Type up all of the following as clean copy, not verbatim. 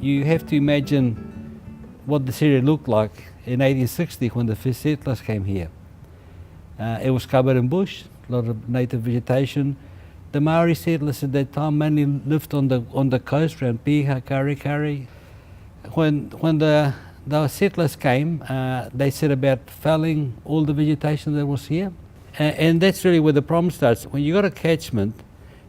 you have to imagine what this area looked like in 1860 when the first settlers came here. It was covered in bush, a lot of native vegetation. The Maori settlers at that time mainly lived on the coast around Piha, Karikari. When the settlers came, they set about felling all the vegetation that was here. And that's really where the problem starts. When you got a catchment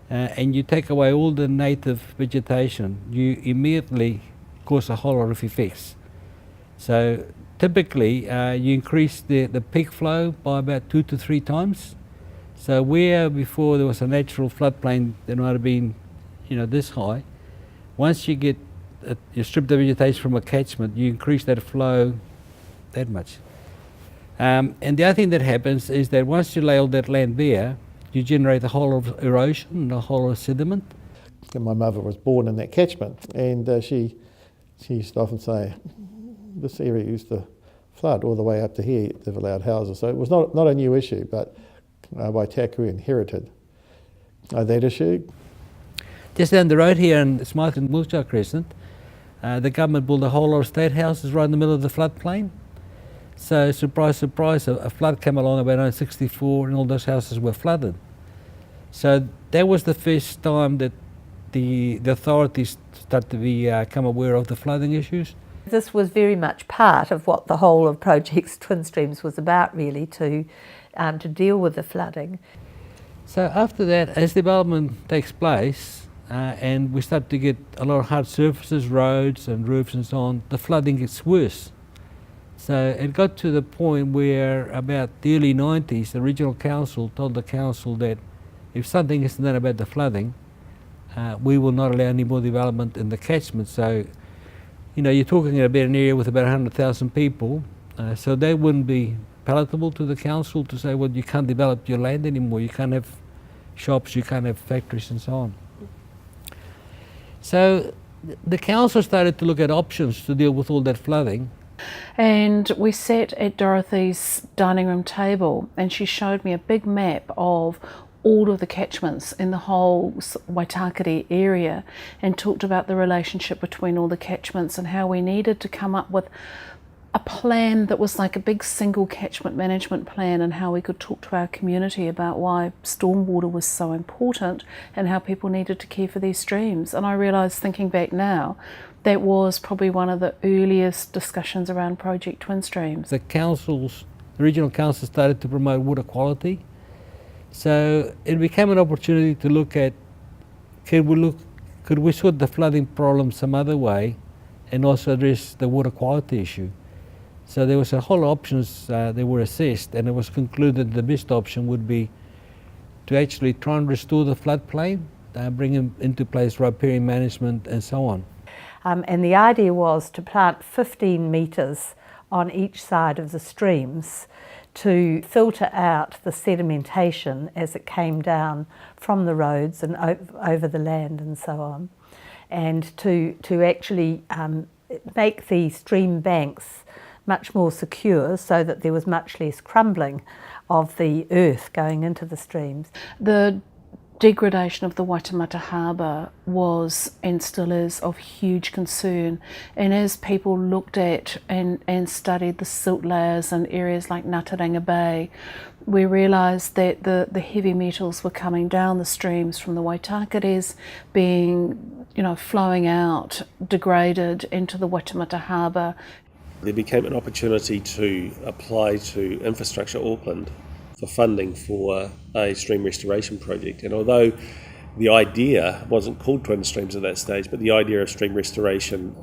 and you take away all the native vegetation, you immediately cause a whole lot of effects. So typically you increase the peak flow by about 2 to 3 times. So where before there was a natural floodplain that might have been, this high, once you strip the vegetation from a catchment, you increase that flow that much. And the other thing that happens is that once you lay all that land bare, you generate a whole lot of erosion, a whole lot of sediment. And my mother was born in that catchment, and she used to often say, this area used to flood all the way up to here, they've allowed houses. So it was not a new issue, but Waitakere inherited that issue. Just down the road here in Smyth and Wiltshire Crescent, the government built a whole lot of state houses right in the middle of the floodplain. So surprise, surprise, a flood came along about 1964 and all those houses were flooded. So that was the first time that the authorities started to become aware of the flooding issues. This was very much part of what the whole of Project Twin Streams was about, really, to deal with the flooding. So after that, as development takes place and we start to get a lot of hard surfaces, roads and roofs and so on, the flooding gets worse. So it got to the point where about the early 90s, the regional council told the council that if something isn't done about the flooding, we will not allow any more development in the catchment. So, you're talking about an area with about 100,000 people, so that wouldn't be palatable to the council to say, well, you can't develop your land anymore, you can't have shops, you can't have factories and so on. So the council started to look at options to deal with all that flooding. And we sat at Dorothy's dining room table and she showed me a big map of all of the catchments in the whole Waitakere area and talked about the relationship between all the catchments and how we needed to come up with a plan that was like a big single catchment management plan and how we could talk to our community about why stormwater was so important and how people needed to care for these streams. And I realised, thinking back now, that was probably one of the earliest discussions around Project Twin Streams. The regional council started to promote water quality. So it became an opportunity to look at, could we sort the flooding problem some other way and also address the water quality issue. So there was a whole options that were assessed, and it was concluded the best option would be to actually try and restore the floodplain, bring into place riparian management and so on. And the idea was to plant 15 metres on each side of the streams to filter out the sedimentation as it came down from the roads and over the land and so on, and to actually make the stream banks much more secure so that there was much less crumbling of the earth going into the streams. The degradation of the Waitemata Harbour was and still is of huge concern, and as people looked at and studied the silt layers in areas like Ngataranga Bay, we realised that the heavy metals were coming down the streams from the Waitakeres, being flowing out, degraded into the Waitemata Harbour. There became an opportunity to apply to Infrastructure Auckland for funding for a stream restoration project. And although the idea wasn't called Twin Streams at that stage, but the idea of stream restoration,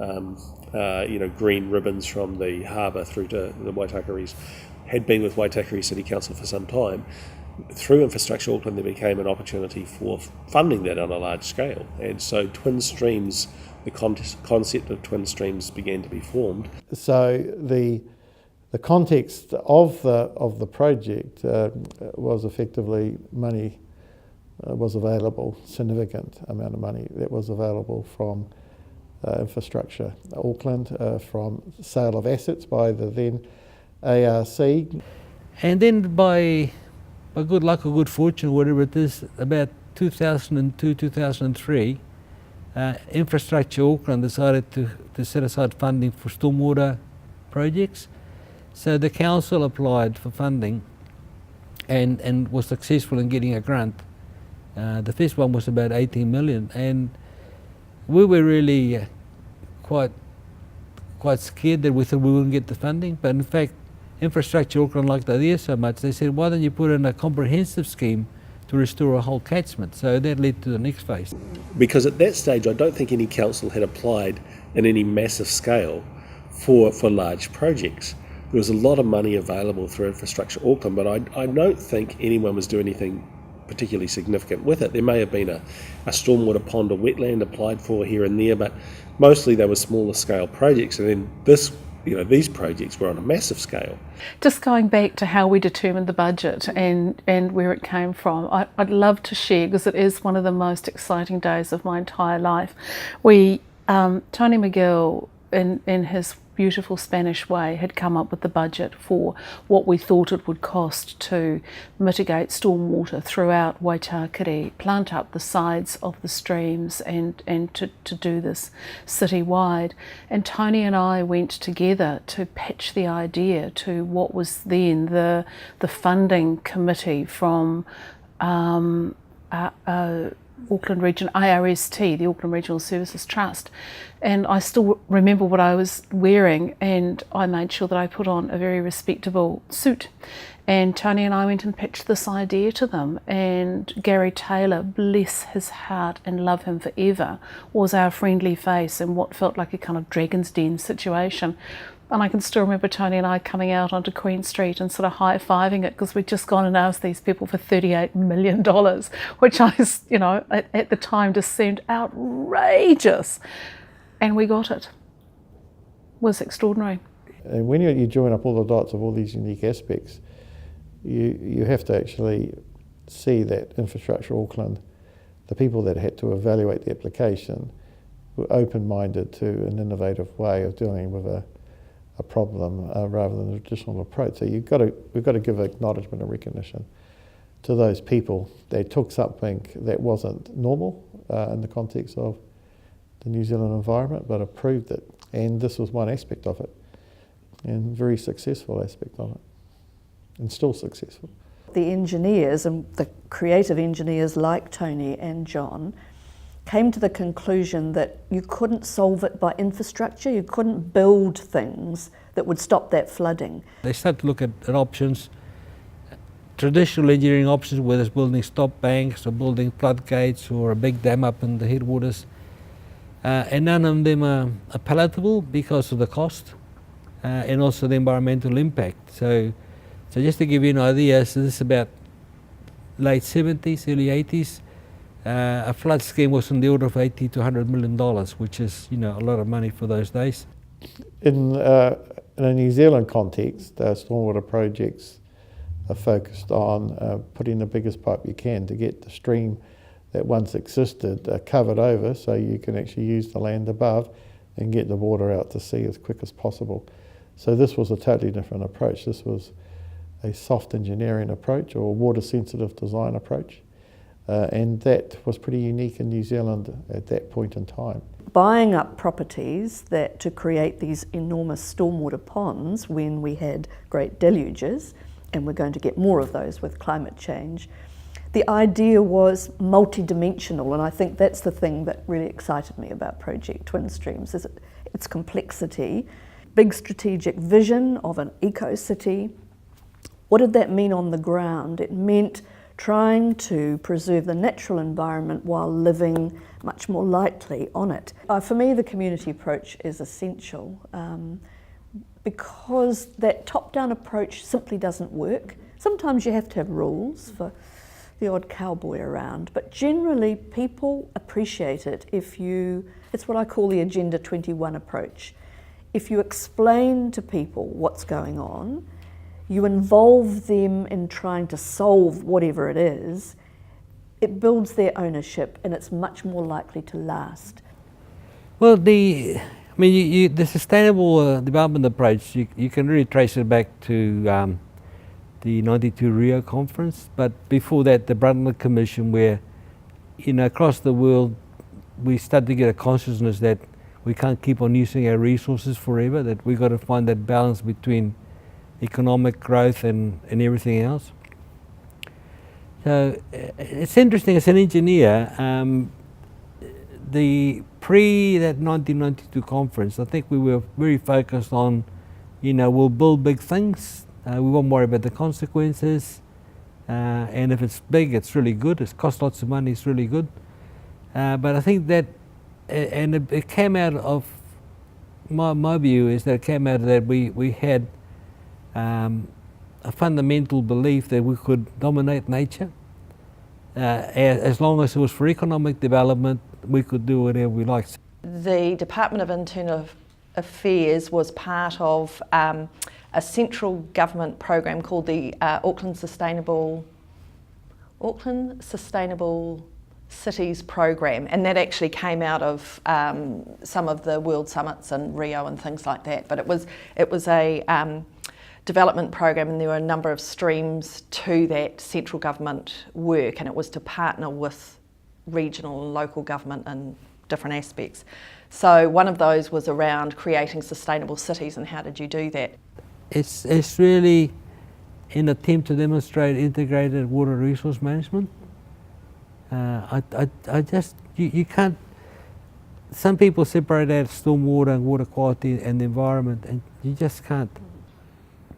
green ribbons from the harbour through to the Waitakeres, had been with Waitakere City Council for some time. Through Infrastructure Auckland, there became an opportunity for funding that on a large scale. And so Twin Streams, the concept of Twin Streams began to be formed. So the context of the project was effectively money was available, significant amount of money that was available from Infrastructure Auckland, from sale of assets by the then ARC. And then by good luck or good fortune, whatever it is, about 2002, 2003, Infrastructure Auckland decided to set aside funding for stormwater projects. So the council applied for funding and was successful in getting a grant. The first one was about 18 million, and we were really quite scared that we thought we wouldn't get the funding, but in fact Infrastructure Auckland liked the idea so much they said, why don't you put in a comprehensive scheme to restore a whole catchment? So that led to the next phase. Because at that stage I don't think any council had applied in any massive scale for large projects. There was a lot of money available through Infrastructure Auckland, but I don't think anyone was doing anything particularly significant with it. There may have been a stormwater pond or wetland applied for here and there, but mostly they were smaller scale projects, and then these projects were on a massive scale. Just going back to how we determined the budget and where it came from, I'd love to share, because it is one of the most exciting days of my entire life. Tony McGill, in his beautiful Spanish way, had come up with the budget for what we thought it would cost to mitigate stormwater throughout Waitakere, plant up the sides of the streams and to do this citywide. And Tony and I went together to pitch the idea to what was then the funding committee from Auckland Region, IRST, the Auckland Regional Services Trust. And I still remember what I was wearing, and I made sure that I put on a very respectable suit. And Tony and I went and pitched this idea to them, and Gary Taylor, bless his heart and love him forever, was our friendly face in what felt like a kind of Dragon's Den situation. And I can still remember Tony and I coming out onto Queen Street and sort of high-fiving it, because we'd just gone and asked these people for $38 million, which at the time just seemed outrageous. And we got it. It was extraordinary. And when you join up all the dots of all these unique aspects, you have to actually see that Infrastructure Auckland, the people that had to evaluate the application, were open-minded to an innovative way of dealing with a problem rather than a traditional approach. So we've got to give acknowledgement and recognition to those people. They took something that wasn't normal in the context of the New Zealand environment, but approved it. And this was one aspect of it, and very successful aspect of it, and still successful. The engineers and the creative engineers like Tony and John came to the conclusion that you couldn't solve it by infrastructure, you couldn't build things that would stop that flooding. They started to look at options, traditional engineering options, whether it's building stop banks or building floodgates or a big dam up in the headwaters. And none of them are palatable because of the cost and also the environmental impact. So just to give you an idea, so this is about late 70s, early 80s. A flood scheme was on the order of $80 to $100 million, which is a lot of money for those days. In a New Zealand context, stormwater projects are focused on putting the biggest pipe you can to get the stream that once existed covered over, so you can actually use the land above and get the water out to sea as quick as possible. So this was a totally different approach. This was a soft engineering approach, or a water sensitive design approach. And that was pretty unique in New Zealand at that point in time. Buying up properties to create these enormous stormwater ponds when we had great deluges, and we're going to get more of those with climate change. The idea was multidimensional, and I think that's the thing that really excited me about Project Twin Streams, is its complexity, big strategic vision of an eco-city. What did that mean on the ground? It meant trying to preserve the natural environment while living much more lightly on it. For me, the community approach is essential because that top-down approach simply doesn't work. Sometimes you have to have rules for the odd cowboy around, but generally people appreciate it it's what I call the Agenda 21 approach. If you explain to people what's going on, you involve them in trying to solve whatever it is, it builds their ownership and it's much more likely to last. Well, the sustainable development approach, you can really trace it back to the 92 Rio conference, but before that the Brundtland Commission, where across the world we start to get a consciousness that we can't keep on using our resources forever, that we've got to find that balance between economic growth and everything else. So it's interesting, as an engineer, that 1992 conference, I think we were very focused on, we'll build big things, we won't worry about the consequences, and if it's big, it's really good, it costs lots of money, it's really good. But I think that, and it came out of, my view is that it came out of that we had a fundamental belief that we could dominate nature. As long as it was for economic development, we could do whatever we liked. The Department of Internal Affairs was part of a central government program called the Auckland Sustainable Cities Program, and that actually came out of some of the world summits in Rio and things like that. But it was a development program, and there were a number of streams to that central government work, and it was to partner with regional and local government in different aspects. So one of those was around creating sustainable cities, and how did you do that? It's really an attempt to demonstrate integrated water resource management. You can't, some people separate out stormwater and water quality and the environment, and you just can't.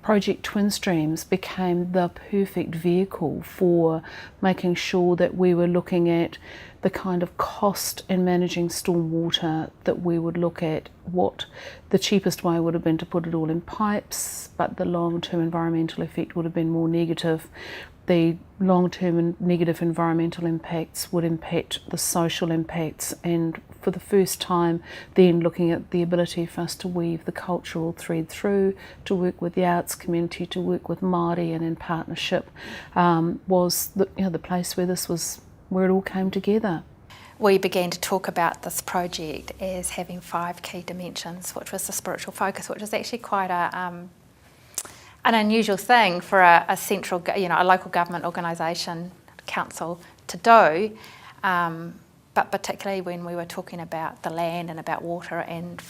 Project Twin Streams became the perfect vehicle for making sure that we were looking at the kind of cost in managing stormwater, that we would look at what the cheapest way would have been to put it all in pipes, but the long-term environmental effect would have been more negative. The long-term and negative environmental impacts would impact the social impacts, and for the first time then looking at the ability for us to weave the cultural thread through, to work with the arts community, to work with Māori and in partnership, was the place where where it all came together. We began to talk about this project as having 5 key dimensions, which was the spiritual focus, which is actually quite an unusual thing for a central, a local government organisation, council to do, but particularly when we were talking about the land and about water and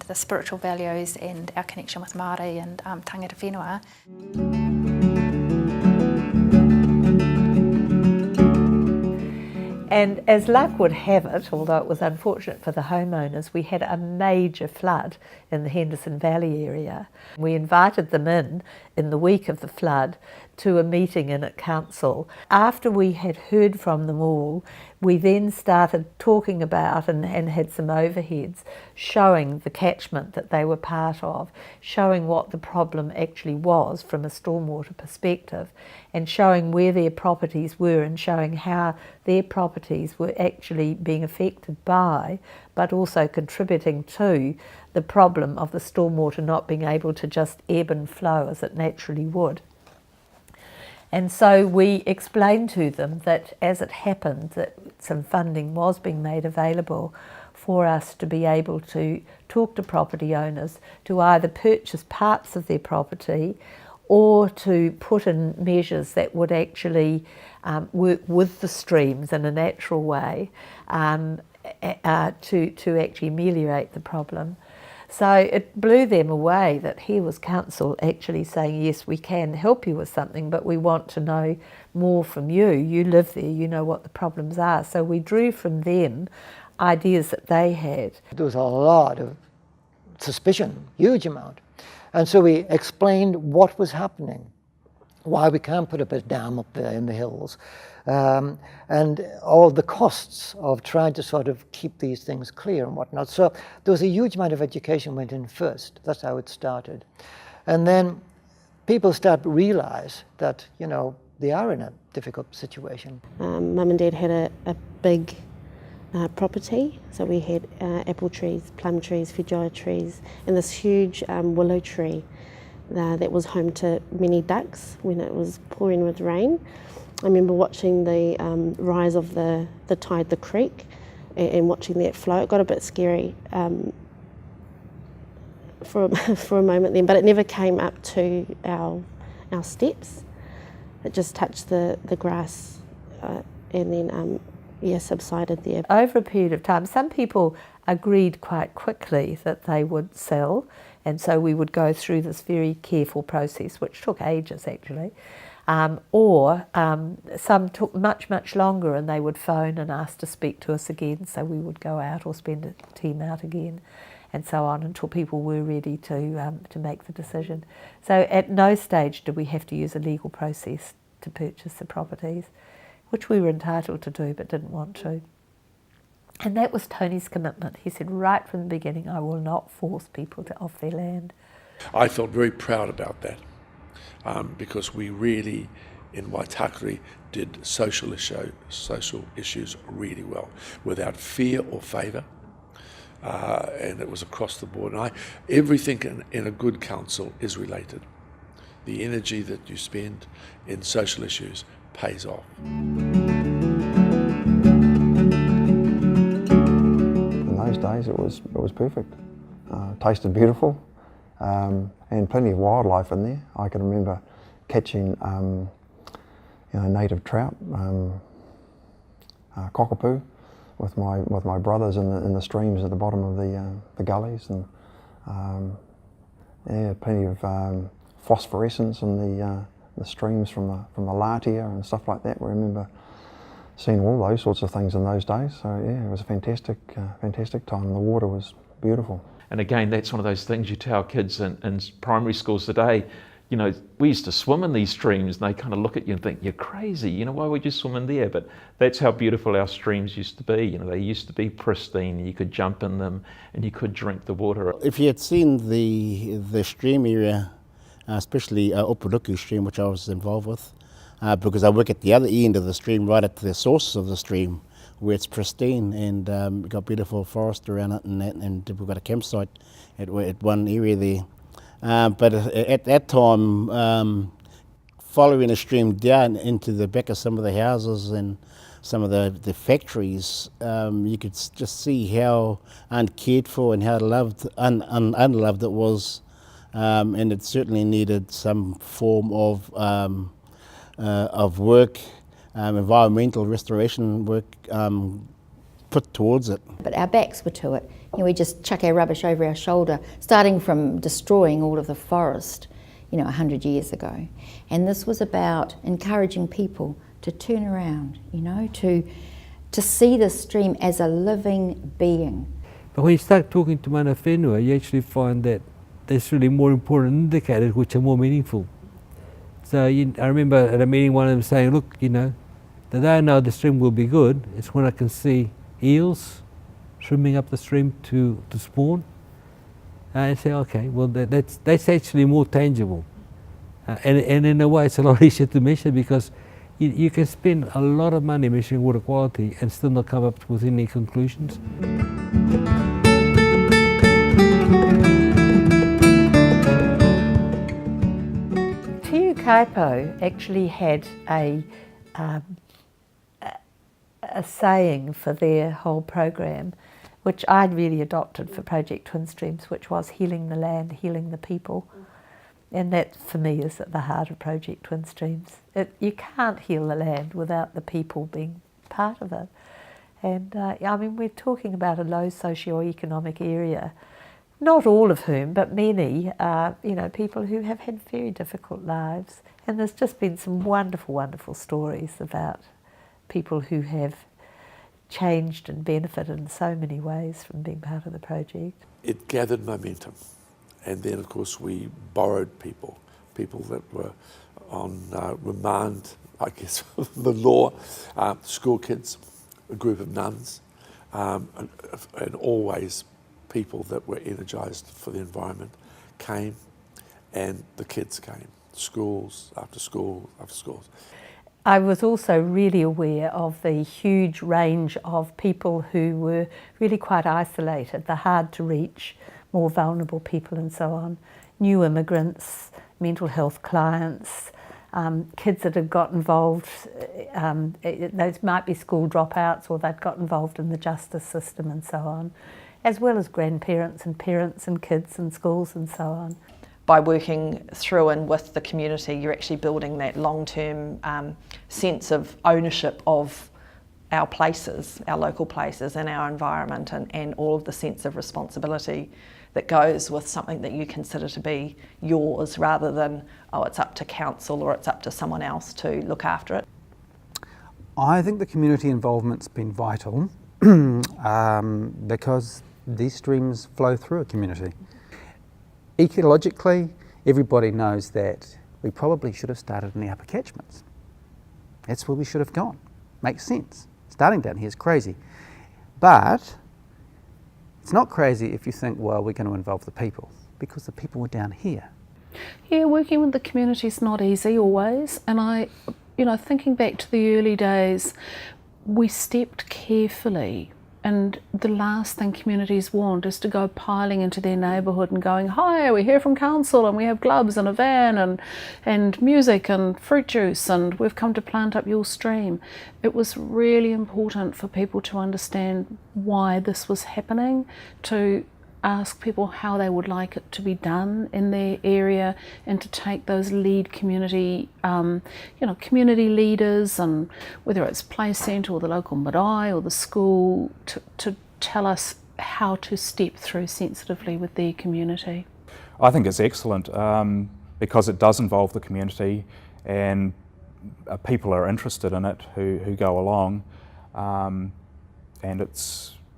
the spiritual values and our connection with Māori and tangata whenua. And as luck would have it, although it was unfortunate for the homeowners, we had a major flood in the Henderson Valley area. We invited them in the week of the flood to a meeting in at council. After we had heard from them all, we then started talking about and had some overheads showing the catchment that they were part of, showing what the problem actually was from a stormwater perspective, and showing where their properties were and showing how their properties were actually being affected by, but also contributing to, the problem of the stormwater not being able to just ebb and flow as it naturally would. And so we explained to them that as it happened that some funding was being made available for us to be able to talk to property owners to either purchase parts of their property or to put in measures that would actually work with the streams in a natural way to actually ameliorate the problem. So it blew them away that here was council actually saying, yes, we can help you with something, but we want to know more from you. You live there, you know what the problems are. So we drew from them ideas that they had. There was a lot of suspicion, huge amount. And so we explained what was happening, why we can't put up a dam up there in the hills, and all the costs of trying to sort of keep these things clear and whatnot. So there was a huge amount of education went in first. That's how it started. And then people start to realize that, they are in a difficult situation. Mum and Dad had a big property. So we had apple trees, plum trees, feijoa trees, and this huge willow tree that was home to many ducks when it was pouring with rain. I remember watching the rise of the tide, the creek, and watching that flow. It got a bit scary for a moment then, but it never came up to our steps. It just touched the grass, and then subsided there. Over a period of time, some people agreed quite quickly that they would sell, and so we would go through this very careful process, which took ages actually. Or some took much, much longer, and they would phone and ask to speak to us again, so we would go out or spend a team out again, and so on, until people were ready to make the decision. So at no stage did we have to use a legal process to purchase the properties, which we were entitled to do but didn't want to. And that was Tony's commitment. He said right from the beginning, I will not force people off their land. I felt very proud about that. Because we really, in Waitakere, did social issues really well, without fear or favour, and it was across the board. And everything in a good council is related. The energy that you spend in social issues pays off. In those days, it was perfect. Tasted beautiful. And plenty of wildlife in there. I can remember catching, native trout, cockapoo, with my brothers in the streams at the bottom of the gullies, and plenty of phosphorescence in the streams from the Latia and stuff like that. I remember seeing all those sorts of things in those days. So yeah, it was a fantastic time. The water was beautiful. And again, that's one of those things you tell kids in primary schools today. We used to swim in these streams, and they kind of look at you and think, you're crazy, why would you swim in there? But that's how beautiful our streams used to be. They used to be pristine, you could jump in them and you could drink the water. If you had seen the stream area, especially Upoluku stream, which I was involved with, because I work at the other end of the stream, right at the source of the stream, where it's pristine, and we've got beautiful forest around it, and we've got a campsite at one area there. But at that time, following the stream down into the back of some of the houses and some of the factories, you could just see how uncared for and how unloved it was, and it certainly needed some form of work. Environmental restoration work put towards it. But our backs were to it. We just chuck our rubbish over our shoulder, starting from destroying all of the forest, 100 years ago. And this was about encouraging people to turn around, to see the stream as a living being. But when you start talking to mana whenua, you actually find that there's really more important indicators which are more meaningful. So I remember at a meeting one of them saying, look, the day I know the stream will be good, it's when I can see eels swimming up the stream to spawn. And say, okay, well that's actually more tangible. And in a way it's a lot easier to measure, because you can spend a lot of money measuring water quality and still not come up with any conclusions. Te Kaipo actually had a saying for their whole program, which I'd really adopted for Project Twin Streams, which was healing the land, healing the people. And that, for me, is at the heart of Project Twin Streams. You can't heal the land without the people being part of it. And we're talking about a low socio-economic area, not all of whom, but many, people who have had very difficult lives. And there's just been some wonderful, wonderful stories about people who have changed and benefited in so many ways from being part of the project. It gathered momentum, and then of course we borrowed people that were on remand, I guess, the law, school kids, a group of nuns, and always people that were energised for the environment came, and the kids came, schools after school after schools. I was also really aware of the huge range of people who were really quite isolated, the hard to reach, more vulnerable people and so on, new immigrants, mental health clients, kids that had got involved, those might be school dropouts, or they'd got involved in the justice system and so on, as well as grandparents and parents and kids and schools and so on. By working through and with the community, you're actually building that long-term sense of ownership of our places, our local places and our environment, and all of the sense of responsibility that goes with something that you consider to be yours, rather than, oh, it's up to council or it's up to someone else to look after it. I think the community involvement's been vital because these streams flow through a community. Ecologically, everybody knows that we probably should have started in the upper catchments. That's where we should have gone. Makes sense. Starting down here is crazy. But it's not crazy if you think, well, we're going to involve the people, because the people were down here. Yeah, working with the community is not easy always, and thinking back to the early days, we stepped carefully, and the last thing communities want is to go piling into their neighbourhood and going, hi, we're here from council and we have gloves and a van and music and fruit juice and we've come to plant up your stream. It was really important for people to understand why this was happening, to ask people how they would like it to be done in their area, and to take those lead community, community leaders, and whether it's Play Centre or the local marae or the school, to tell us how to step through sensitively with their community. I think it's excellent because it does involve the community, and people are interested in it who go along, and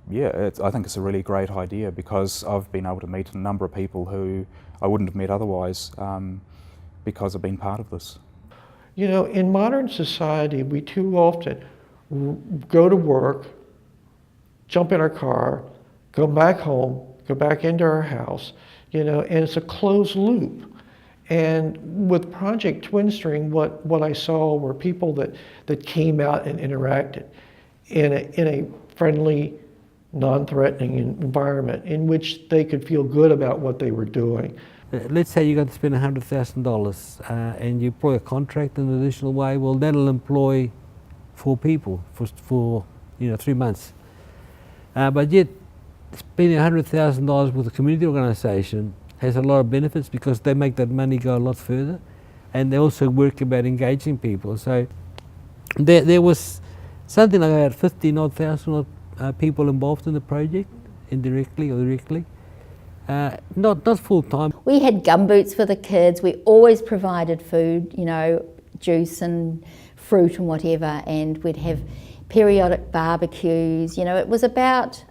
I think it's a really great idea, because I've been able to meet a number of people who I wouldn't have met otherwise because I've been part of this. You know, in modern society, we too often go to work, jump in our car, go back home, go back into our house, and it's a closed loop. And with Project Twin Stream, what I saw were people that came out and interacted in a friendly, non-threatening environment in which they could feel good about what they were doing. Let's say you're going to spend $100,000 and you employ a contract in an additional way. Well, that'll employ 4 people for 3 months. But yet, spending $100,000 with a community organisation has a lot of benefits, because they make that money go a lot further, and they also work about engaging people. So there was something like about 15,000 people involved in the project, indirectly or directly. Not full time. We had gumboots for the kids. We always provided food, juice and fruit and whatever, and we'd have periodic barbecues. It was about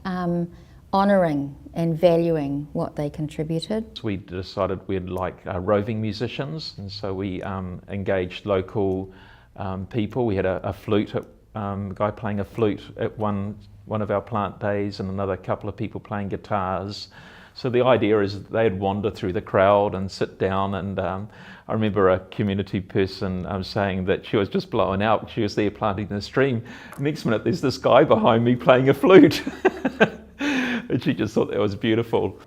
honouring and valuing what they contributed. We decided we'd like roving musicians, and so we engaged local people. We had a flute, a guy playing a flute at one of our plant days, and another couple of people playing guitars. So the idea is they'd wander through the crowd and sit down, and I remember a community person saying that she was just blown out. She was there planting the stream. Next minute there's this guy behind me playing a flute. And she just thought that was beautiful.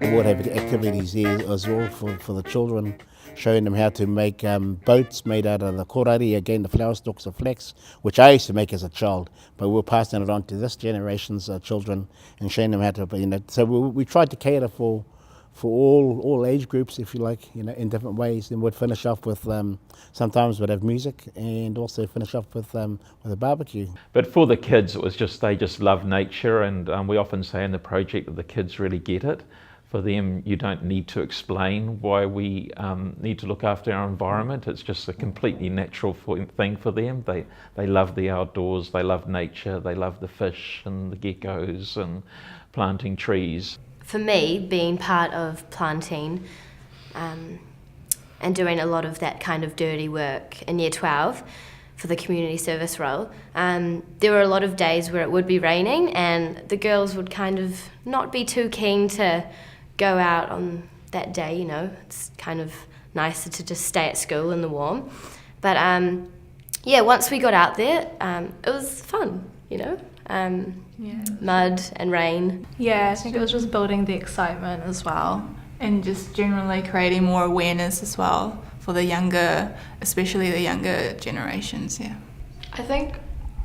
We'll have activities there as well for the children, showing them how to make boats made out of the korari, again the flower stalks of flax, which I used to make as a child, but we're passing it on to this generation's children and showing them how to, so we tried to cater for all age groups, if you like, in different ways. And we'd finish off with, sometimes we'd have music, and also finish off with a barbecue. But for the kids, it was just, they just love nature, and we often say in the project that the kids really get it. For them, you don't need to explain why we need to look after our environment. It's just a completely natural thing for them. They love the outdoors, they love nature, they love the fish and the geckos and planting trees. For me, being part of planting and doing a lot of that kind of dirty work in Year 12 for the community service role, there were a lot of days where it would be raining and the girls would kind of not be too keen to go out on that day, it's kind of nicer to just stay at school in the warm. But once we got out there, it was fun, mud and rain. Yeah, I think it was just building the excitement as well, and just generally creating more awareness as well for the younger, especially the younger generations. Yeah, I think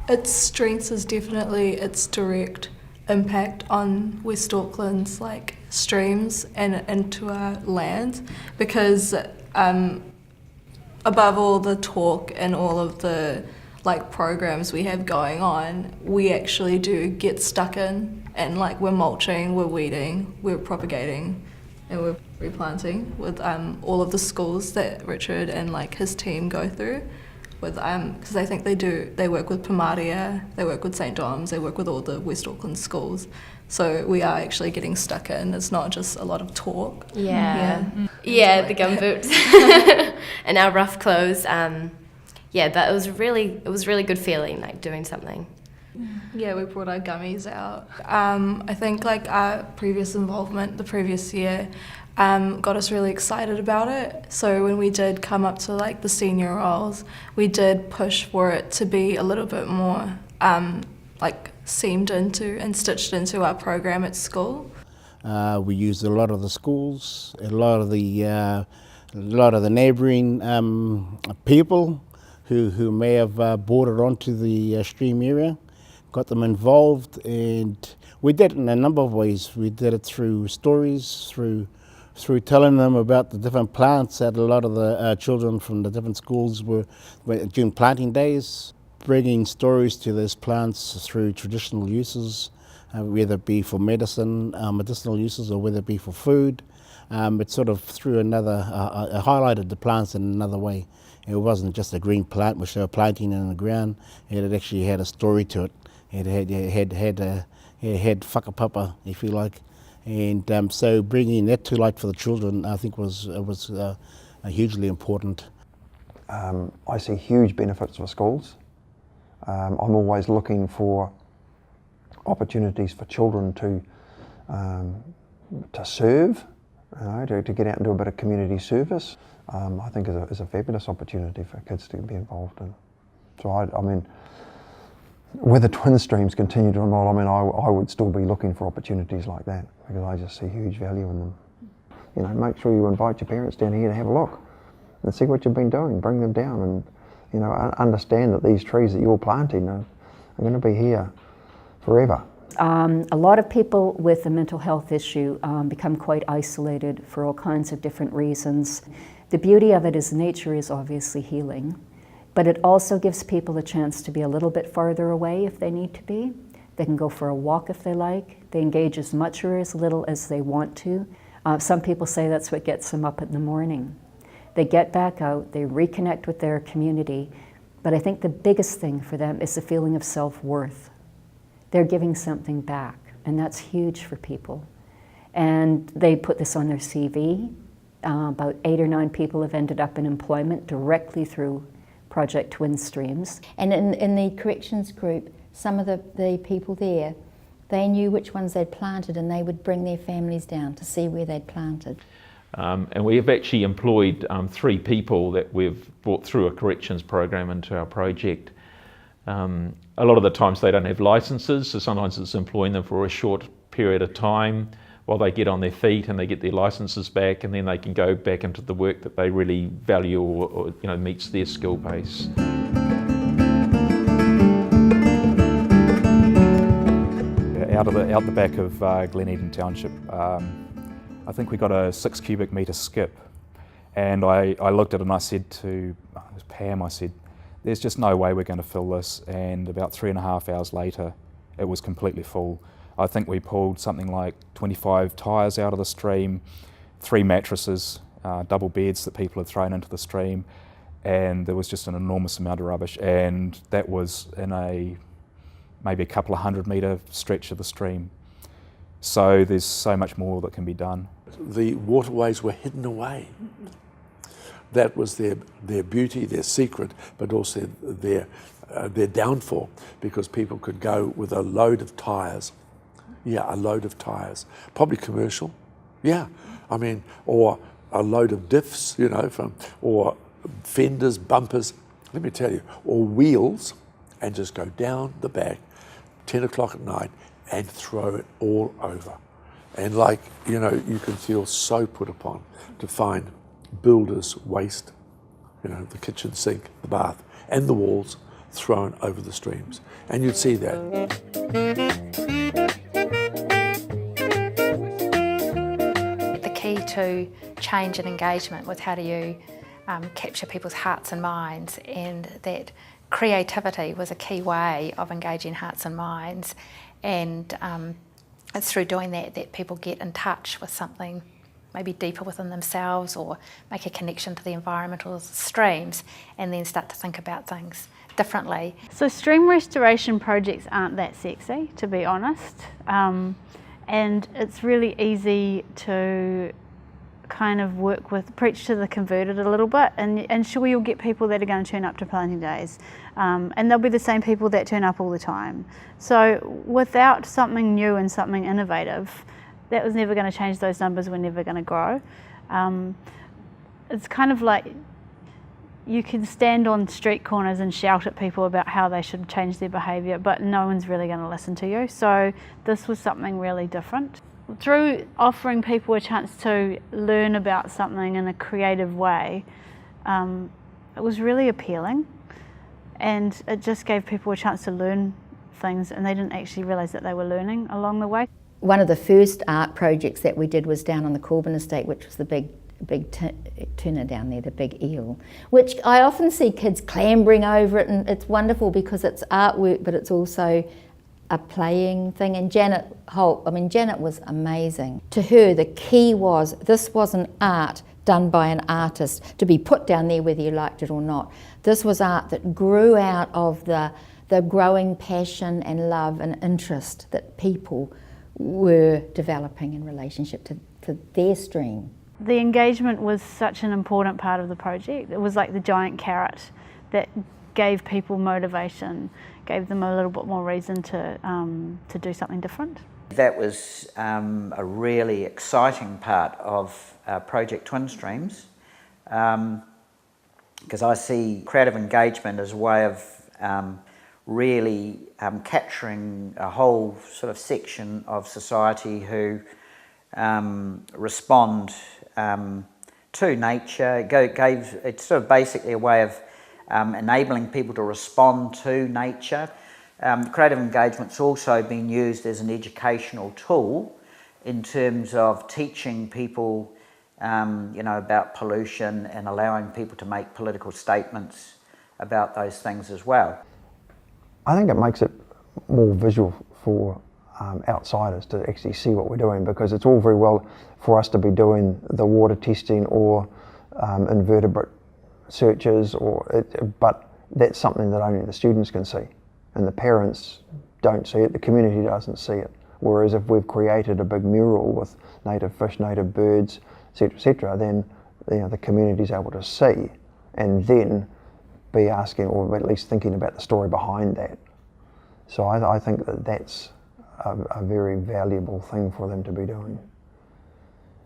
its strengths is definitely its direct impact on West Auckland's like streams and into our land, because above all the talk and all of the like programs we have going on, we actually do get stuck in, and like we're mulching, we're weeding, we're propagating, and we're replanting with all of the schools that Richard and like his team go through. With because I think they work with Pamaria, they work with St Dom's, they work with all the West Auckland schools. So we are actually getting stuck in. It's not just a lot of talk. Yeah, the gumboots and our rough clothes. But it was really good feeling, like doing something. Yeah, we brought our gummies out. I think like our previous involvement the previous year got us really excited about it. So when we did come up to like the senior roles, we did push for it to be a little bit more like seamed into and stitched into our program at school. We used a lot of the schools, a lot of the neighbouring people who may have bordered onto the stream area, got them involved, and we did it in a number of ways. We did it through stories, through telling them about the different plants that a lot of the children from the different schools were during planting days, bringing stories to those plants through traditional uses, whether it be for medicinal uses, or whether it be for food. It sort of threw highlighted the plants in another way. It wasn't just a green plant which they were planting in the ground. It actually had a story to it. It had whakapapa, if you like. And so bringing that to light for the children, I think was hugely important. I see huge benefits for schools. I'm always looking for opportunities for children to serve, to get out and do a bit of community service. I think is a fabulous opportunity for kids to be involved in. So I mean, whether twin streams continued or not, I mean, I would still be looking for opportunities like that, because I just see huge value in them. You know, make sure you invite your parents down here to have a look and see what you've been doing. Bring them down and, you know, understand that these trees that you're planting are going to be here forever. A lot of people with a mental health issue become quite isolated for all kinds of different reasons. The beauty of it is nature is obviously healing, but it also gives people a chance to be a little bit farther away if they need to be. They can go for a walk if they like. They engage as much or as little as they want to. Some people say that's what gets them up in the morning. They get back out, they reconnect with their community, but I think the biggest thing for them is the feeling of self-worth. They're giving something back, and that's huge for people. And they put this on their CV. About 8 or 9 people have ended up in employment directly through Project Twin Streams. And in the corrections group, some of the people there, they knew which ones they'd planted, and they would bring their families down to see where they'd planted. And we have actually employed 3 people that we've brought through a corrections program into our project. A lot of the times they don't have licenses, so sometimes it's employing them for a short period of time while they get on their feet and they get their licenses back, and then they can go back into the work that they really value or you know, meets their skill base. Out the back of Glen Eden Township, I think we got a 6 cubic metre skip, and I looked at it and I said to Pam, I said, there's just no way we're going to fill this, and about 3.5 hours later it was completely full. I think we pulled something like 25 tyres out of the stream, 3 mattresses, double beds that people had thrown into the stream, and there was just an enormous amount of rubbish, and that was in maybe a couple of 100-metre stretch of the stream. So there's so much more that can be done. The waterways were hidden away. That was their beauty, their secret, but also their downfall, because people could go with a load of tyres. Yeah, a load of tyres, probably commercial. Yeah, I mean, or a load of diffs, you know, or fenders, bumpers. Let me tell you, or wheels, and just go down the back, 10 o'clock at night and throw it all over. And like, you know, you can feel so put upon to find builders' waste, you know, the kitchen sink, the bath, and the walls thrown over the streams. And you'd see that. The key to change and engagement was how do you capture people's hearts and minds, and that creativity was a key way of engaging hearts and minds, and it's through doing that that people get in touch with something maybe deeper within themselves, or make a connection to the environmental streams, and then start to think about things differently. So stream restoration projects aren't that sexy, to be honest, and it's really easy to kind of preach to the converted a little bit, and sure, you'll get people that are going to turn up to planting days, and they'll be the same people that turn up all the time. So without something new and something innovative, that was never going to change. Those numbers were never going to grow. It's kind of like you can stand on street corners and shout at people about how they should change their behaviour, but no one's really going to listen to you. So this was something really different. Through offering people a chance to learn about something in a creative way, it was really appealing, and it just gave people a chance to learn things, and they didn't actually realise that they were learning along the way. One of the first art projects that we did was down on the Corbin estate, which was the big tuna down there, the big eel, which I often see kids clambering over it, and it's wonderful because it's artwork, but it's also a playing thing. And Janet Holt, Janet was amazing. To her, the key was this wasn't art done by an artist to be put down there whether you liked it or not. This was art that grew out of the growing passion and love and interest that people were developing in relationship to their stream. The engagement was such an important part of the project. It was like the giant carrot that gave people motivation, gave them a little bit more reason to do something different. That was a really exciting part of Project Twin Streams, because I see creative engagement as a way of really capturing a whole sort of section of society who respond to nature. It's sort of basically a way of enabling people to respond to nature. Creative engagement's also been used as an educational tool in terms of teaching people about pollution and allowing people to make political statements about those things as well. I think it makes it more visual for outsiders to actually see what we're doing, because it's all very well for us to be doing the water testing or invertebrate searches, but that's something that only the students can see, and the parents don't see it, the community doesn't see it. Whereas if we've created a big mural with native fish, native birds, etc., then the community's able to see and then be asking, or at least thinking about the story behind that. So I think that that's a very valuable thing for them to be doing.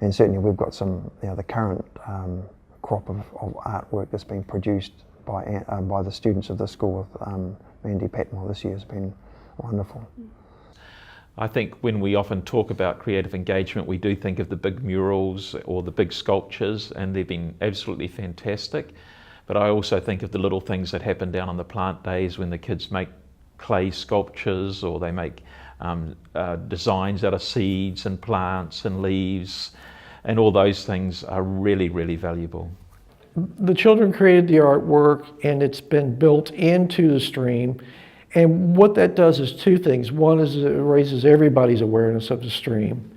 And certainly we've got some, the current crop of artwork that's been produced by the students of the school with Mandy Patmore this year has been wonderful. I think when we often talk about creative engagement, we do think of the big murals or the big sculptures, and they've been absolutely fantastic. But I also think of the little things that happen down on the plant days when the kids make clay sculptures, or they make designs out of seeds and plants and leaves, and all those things are really, really valuable. The children created the artwork, and it's been built into the stream. And what that does is two things. One is it raises everybody's awareness of the stream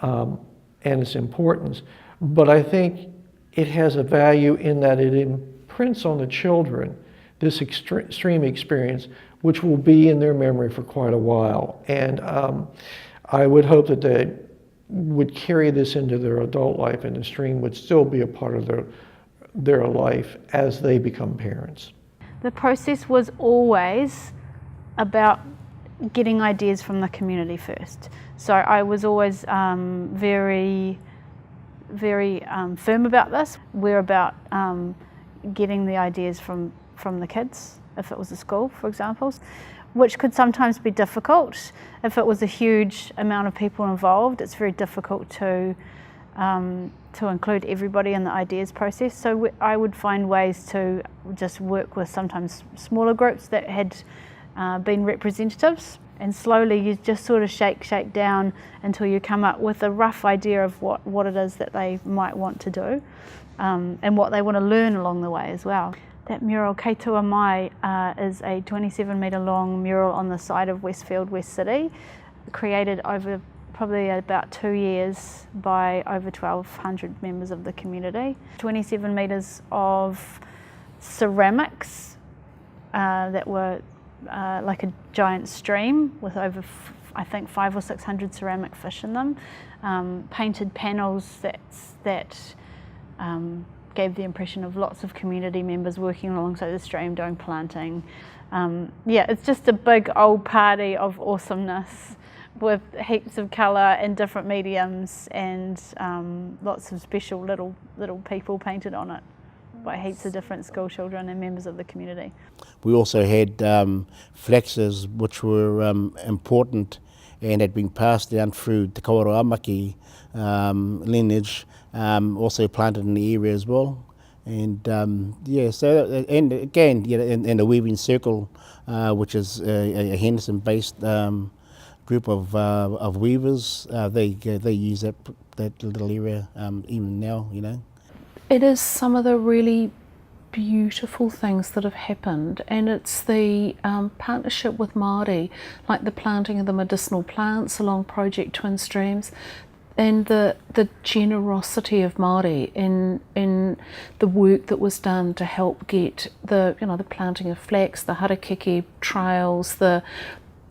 and its importance. But I think it has a value in that it imprints on the children this stream experience, which will be in their memory for quite a while. And I would hope that they would carry this into their adult life, and the stream would still be a part of their life as they become parents. The process was always about getting ideas from the community first. So I was always very firm about this. We're about getting the ideas from the kids, if it was a school, for example. which could sometimes be difficult. If it was a huge amount of people involved, it's very difficult to include everybody in the ideas process. So I would find ways to just work with sometimes smaller groups that had been representatives, and slowly you just sort of shake down until you come up with a rough idea of what it is that they might want to do, and what they want to learn along the way as well. That mural, Kei Tua Mai, is a 27 metre long mural on the side of Westfield West City, created over probably about 2 years by over 1,200 members of the community. 27 metres of ceramics that were like a giant stream with over, I think, 500 or 600 ceramic fish in them. Painted panels that gave the impression of lots of community members working alongside the stream doing planting. Yeah, it's just a big old party of awesomeness with heaps of colour and different mediums, and lots of special little people painted on it by heaps of different school children and members of the community. We also had flexes which were important and had been passed down through Te Kauro Amaki lineage, also planted in the area as well. And yeah, so, and again, yeah, in the Weaving Circle, which is a Henderson-based group of weavers, they use that little area even now, you know. It is some of the really beautiful things that have happened, and it's the partnership with Māori, like the planting of the medicinal plants along Project Twin Streams, and the generosity of Māori in the work that was done to help get the planting of flax, the harakeke trails, the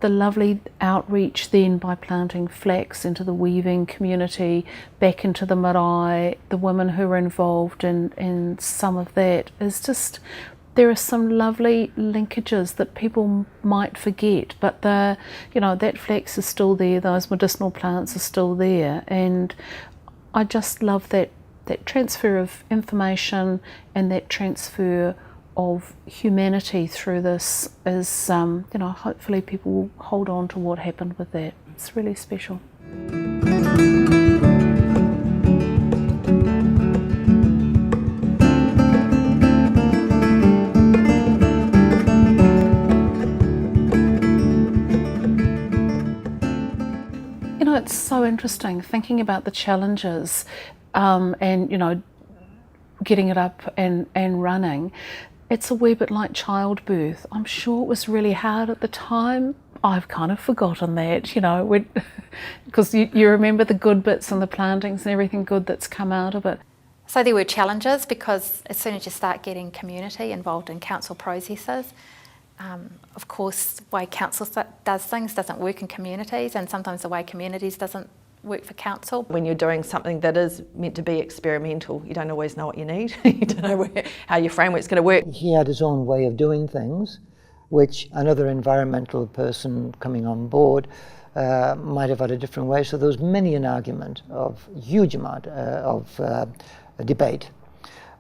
lovely outreach then by planting flax into the weaving community, back into the marae, the women who were involved in some of that is just, there are some lovely linkages that people might forget, but that flax is still there, those medicinal plants are still there, and I just love that transfer of information and that transfer of humanity through this is, hopefully people will hold on to what happened with that. It's really special. It's so interesting thinking about the challenges and, getting it up and running. It's a wee bit like childbirth. I'm sure it was really hard at the time. I've kind of forgotten that, because you remember the good bits and the plantings and everything good that's come out of it. So there were challenges, because as soon as you start getting community involved in council processes, of course, the way council does things doesn't work in communities, and sometimes the way communities doesn't work for council. When you're doing something that is meant to be experimental, you don't always know what you need. You don't know how your framework's going to work. He had his own way of doing things, which another environmental person coming on board might have had a different way. So there was many an argument, of huge amount of debate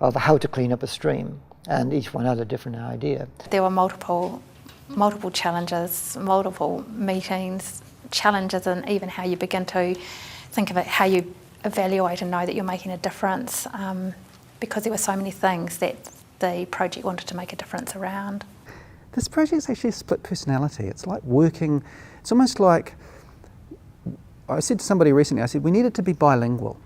of how to clean up a stream, and each one had a different idea. There were multiple challenges, multiple meetings, challenges, and even how you begin to think of it, how you evaluate and know that you're making a difference, because there were so many things that the project wanted to make a difference around. This project's actually a split personality. It's like working, it's almost like, I said to somebody recently, I said, we need it to be bilingual.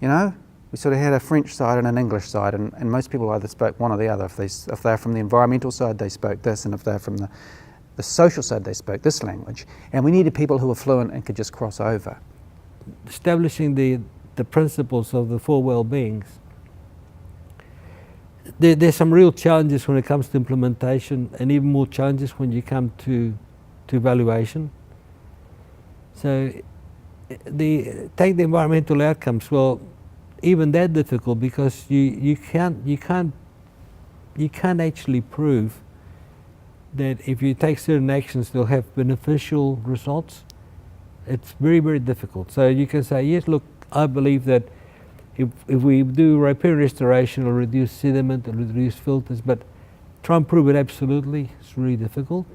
We sort of had a French side and an English side, and most people either spoke one or the other. If they're from the environmental side, they spoke this, and if they're from the social side, they spoke this language. And we needed people who were fluent and could just cross over. Establishing the principles of the four well-beings. There's some real challenges when it comes to implementation, and even more challenges when you come to evaluation. So take the environmental outcomes. Well, even that difficult, because you can't actually prove that if you take certain actions they'll have beneficial results. It's very, very difficult. So you can say, yes, look, I believe that if we do riparian restoration or reduce sediment or reduce filters, but try and prove it absolutely, it's really difficult.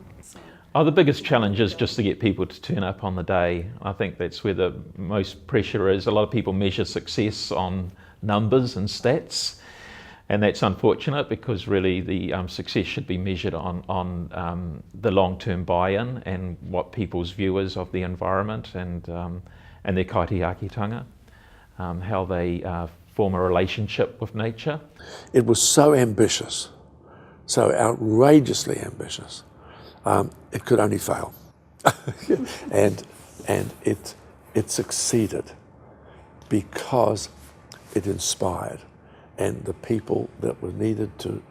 Oh, the biggest challenge is just to get people to turn up on the day. I think that's where the most pressure is. A lot of people measure success on numbers and stats, and that's unfortunate because really the success should be measured on the long-term buy-in and what people's view is of the environment and their kaitiakitanga, how they form a relationship with nature. It was so ambitious, so outrageously ambitious. It could only fail, and it succeeded because it inspired, and the people that were needed to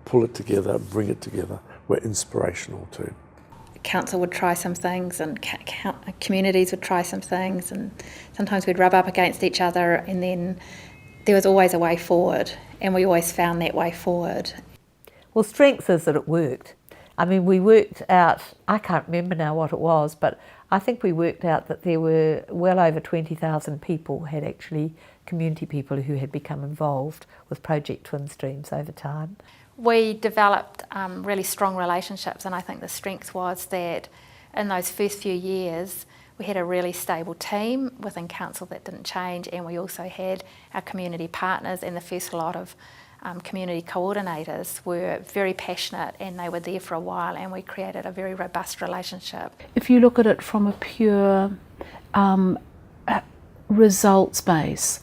pull it together, bring it together, were inspirational too. Council would try some things and communities would try some things, and sometimes we'd rub up against each other, and then there was always a way forward, and we always found that way forward. Well, strength is that it worked. I mean, we worked out, I can't remember now what it was, but I think we worked out that there were well over 20,000 people had actually, community people who had become involved with Project Twin Streams over time. We developed really strong relationships, and I think the strength was that in those first few years we had a really stable team within council that didn't change, and we also had our community partners, and the first lot of community coordinators were very passionate, and they were there for a while, and we created a very robust relationship. If you look at it from a pure results base,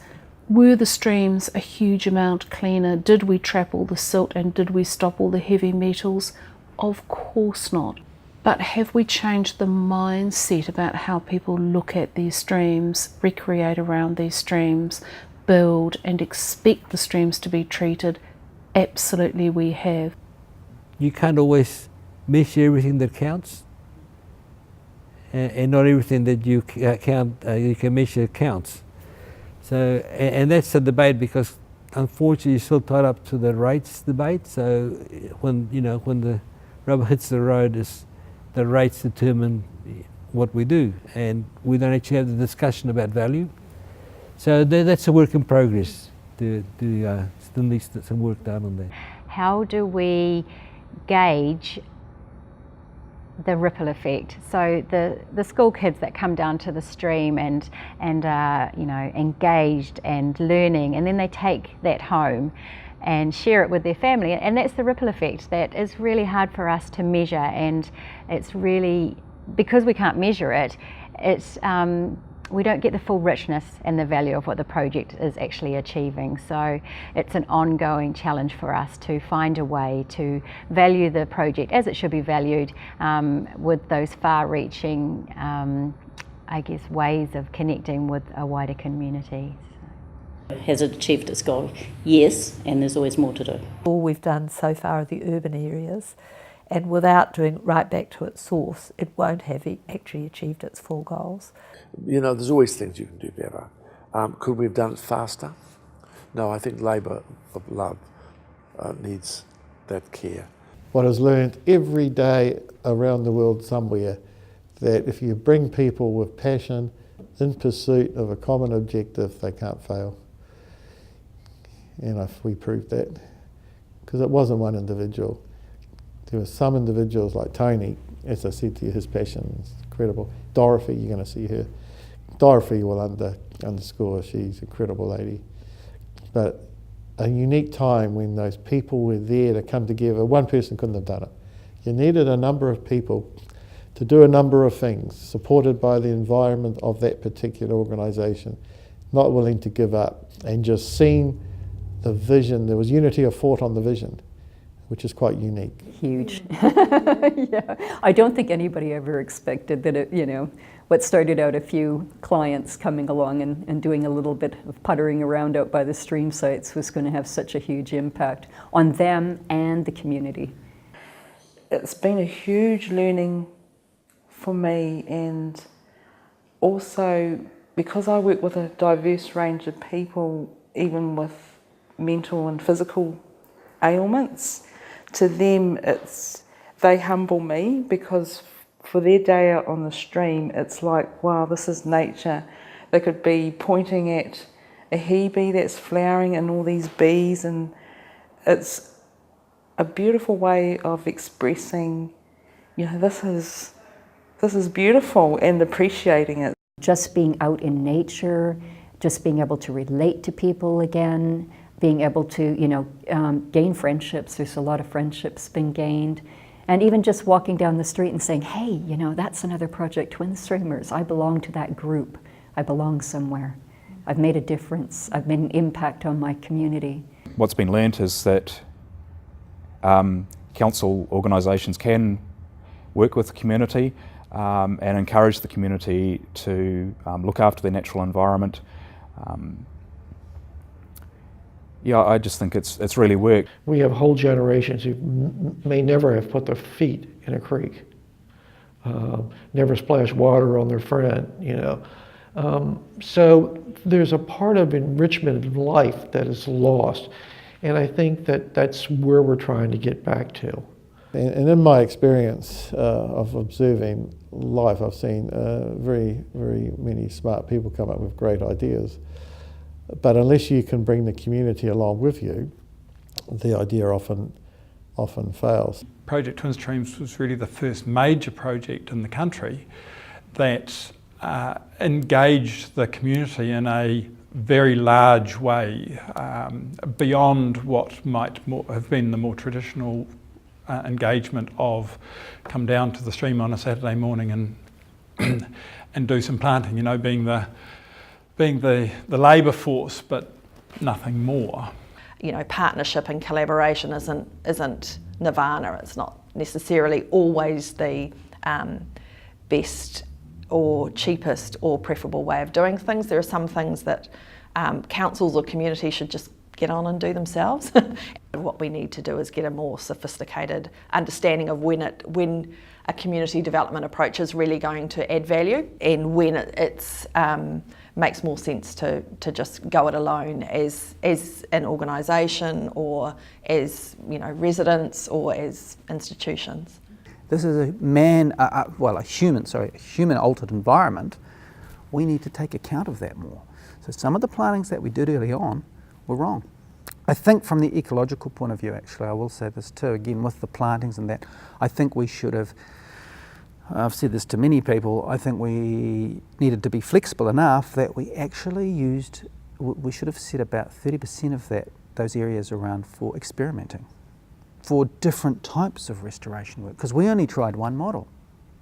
were the streams a huge amount cleaner? Did we trap all the silt and did we stop all the heavy metals? Of course not. But have we changed the mindset about how people look at these streams, recreate around these streams, build and expect the streams to be treated? Absolutely we have. You can't always measure everything that counts, and not everything that you you can measure counts. So, and that's a debate because unfortunately you're still tied up to the rates debate. So when the rubber hits the road, the rates determine what we do, and we don't actually have the discussion about value. So that's a work in progress. Still needs some work done on that. How do we gauge the ripple effect? So the school kids that come down to the stream and are engaged and learning, and then they take that home and share it with their family, and that's the ripple effect that is really hard for us to measure, and it's really, because we can't measure it, it's we don't get the full richness and the value of what the project is actually achieving. So it's an ongoing challenge for us to find a way to value the project as it should be valued, with those far-reaching, ways of connecting with a wider community. Has it achieved its goal? Yes, and there's always more to do. All we've done so far are the urban areas, and without doing it right back to its source, it won't have actually achieved its full goals. There's always things you can do better. Could we have done it faster? No, I think labour of love needs that care. What is learned every day around the world somewhere, that if you bring people with passion in pursuit of a common objective, they can't fail. And we proved that, because it wasn't one individual. There were some individuals like Tony, as I said to you, his passion is incredible. Dorothy, you're going to see her. Dorothy will underscore, she's an incredible lady. But a unique time when those people were there to come together. One person couldn't have done it. You needed a number of people to do a number of things, supported by the environment of that particular organisation, not willing to give up, and just seeing the vision. There was unity of thought on the vision, which is quite unique. Huge. Yeah. I don't think anybody ever expected that what started out a few clients coming along and doing a little bit of puttering around out by the stream sites was going to have such a huge impact on them and the community. It's been a huge learning for me, and also because I work with a diverse range of people, even with mental and physical ailments, to them they humble me, because for their day out on the stream, it's like, wow, this is nature. They could be pointing at a hebe that's flowering and all these bees, and it's a beautiful way of expressing you know, this is beautiful, and appreciating it. Just being out in nature, just being able to relate to people again, being able to, you know, gain friendships. There's a lot of friendships been gained. And even just walking down the street and saying, hey, you know, that's another project, Twin Streamers. I belong to that group. I belong somewhere. I've made a difference. I've made an impact on my community. What's been learnt is that council organisations can work with the community and encourage the community to look after their natural environment. Yeah, I just think it's really worked. We have whole generations who may never have put their feet in a creek, never splashed water on their friend, you know. So there's a part of enrichment of life that is lost, and I think that that's where we're trying to get back to. And in my experience of observing life, I've seen very, very many smart people come up with great ideas. But unless you can bring the community along with you, the idea often fails. Project Twin Streams was really the first major project in the country that engaged the community in a very large way, beyond what might have been the more traditional engagement of come down to the stream on a Saturday morning and do some planting, you know, being the labour force, but nothing more. You know, partnership and collaboration isn't nirvana. It's not necessarily always the best or cheapest or preferable way of doing things. There are some things that councils or communities should just get on and do themselves. What we need to do is get a more sophisticated understanding of when a community development approach is really going to add value, and when it's makes more sense to just go it alone as an organisation, or as, you know, residents, or as institutions. This is a human altered environment. We need to take account of that more. So some of the plantings that we did early on were wrong. I think from the ecological point of view, actually, I will say this too, again with the plantings and that, I think we should have, I've said this to many people, I think we needed to be flexible enough that we actually we should have set about 30% of those areas around for experimenting, for different types of restoration work, because we only tried one model.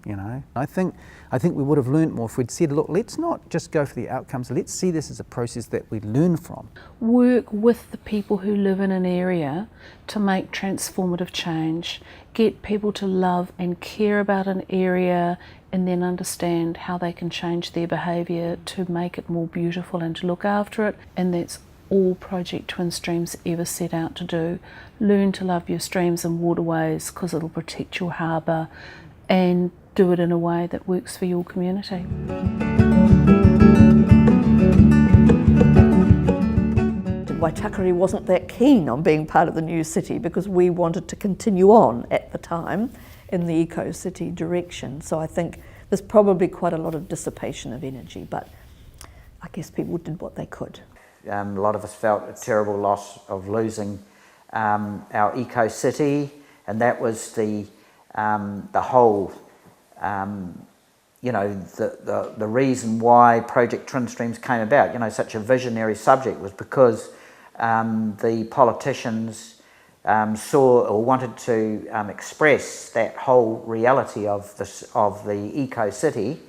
You know, I think we would have learnt more if we'd said, look, let's not just go for the outcomes, let's see this as a process that we learn from. Work with the people who live in an area to make transformative change, get people to love and care about an area, and then understand how they can change their behaviour to make it more beautiful and to look after it. And that's all Project Twin Streams ever set out to do. Learn to love your streams and waterways because it'll protect your harbour, and do it in a way that works for your community. Waitakere wasn't that keen on being part of the new city because we wanted to continue on at the time in the eco-city direction. So I think there's probably quite a lot of dissipation of energy, but I guess people did what they could. A lot of us felt a terrible loss of losing our eco-city, and that was the whole, you know, the reason why Project Twin Streams came about. You know, such a visionary subject was because the politicians saw or wanted to express that whole reality of the eco-city,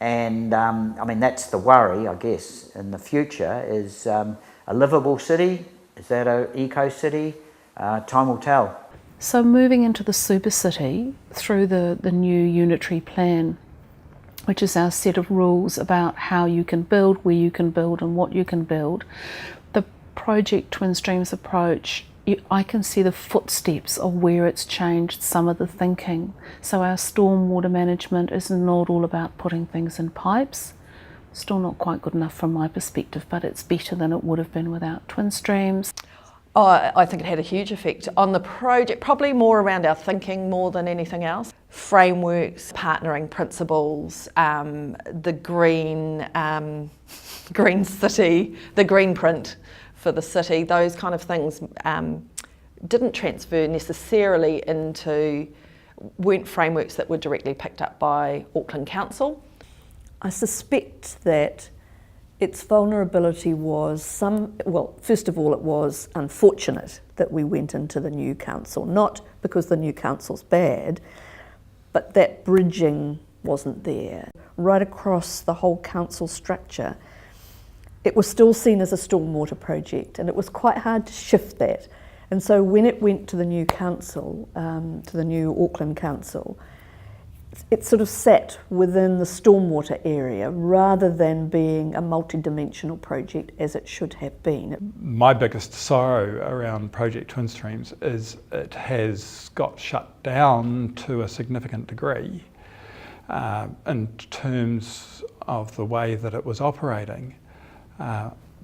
and I mean, that's the worry, I guess, in the future is a livable city. Is that an eco-city? Time will tell. So moving into the super city through the new unitary plan, which is our set of rules about how you can build, where you can build and what you can build, the Project Twin Streams approach, I can see the footsteps of where it's changed some of the thinking. So our stormwater management is not all about putting things in pipes. Still not quite good enough from my perspective, but it's better than it would have been without Twin Streams. Oh, I think it had a huge effect on the project, probably more around our thinking more than anything else. Frameworks, partnering principles, the green city, the green print for the city, those kind of things didn't transfer necessarily into weren't frameworks that were directly picked up by Auckland Council. I suspect that its vulnerability was well, first of all, it was unfortunate that we went into the new council, not because the new council's bad, but that bridging wasn't there. Right across the whole council structure, it was still seen as a stormwater project, and it was quite hard to shift that. And so when it went to the new council, to the new Auckland Council, it sort of sat within the stormwater area rather than being a multi-dimensional project as it should have been. My biggest sorrow around Project Twin Streams is it has got shut down to a significant degree in terms of the way that it was operating,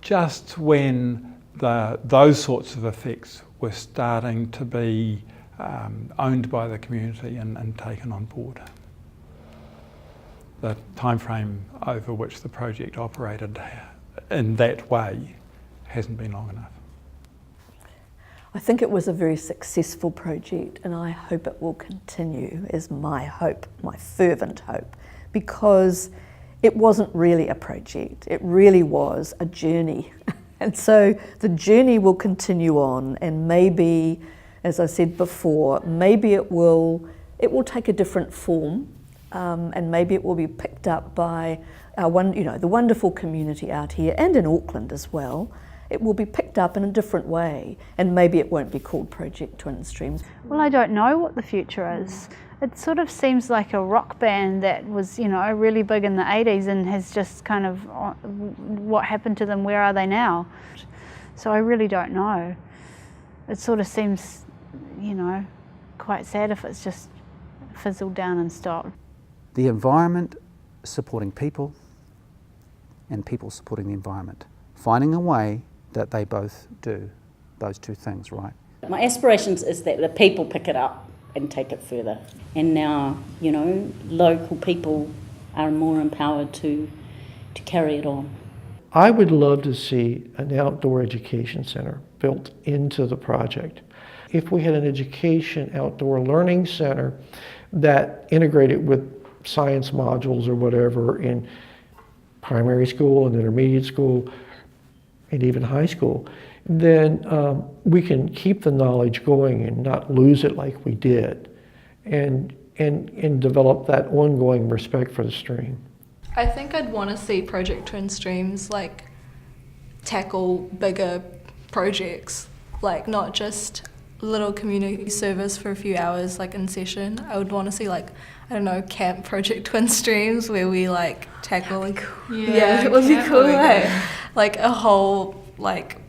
just when those sorts of effects were starting to be owned by the community and taken on board. The time frame over which the project operated in that way hasn't been long enough. I think it was a very successful project, and I hope it will continue, is my hope, my fervent hope, because it wasn't really a project, it really was a journey. And so the journey will continue on, and maybe, as I said before, maybe it will take a different form, and maybe it will be picked up by the wonderful community out here and in Auckland as well. It will be picked up in a different way, and maybe it won't be called Project Twin Streams. Well, I don't know what the future is. It sort of seems like a rock band that was, really big in the 80s and has just kind of, what happened to them, where are they now? So I really don't know. It sort of seems, quite sad if it's just fizzled down and stopped. The environment supporting people and people supporting the environment. Finding a way that they both do those two things right. My aspirations is that the people pick it up and take it further. And now, local people are more empowered to carry it on. I would love to see an outdoor education center built into the project. If we had an education outdoor learning center that integrated with science modules or whatever in primary school and intermediate school and even high school, then we can keep the knowledge going and not lose it like we did, and develop that ongoing respect for the stream. I think I'd want to see Project Twin Streams tackle bigger projects, not just little community service for a few hours in session. I would want to see Camp Project Twin Streams where we tackle it would be cool, a whole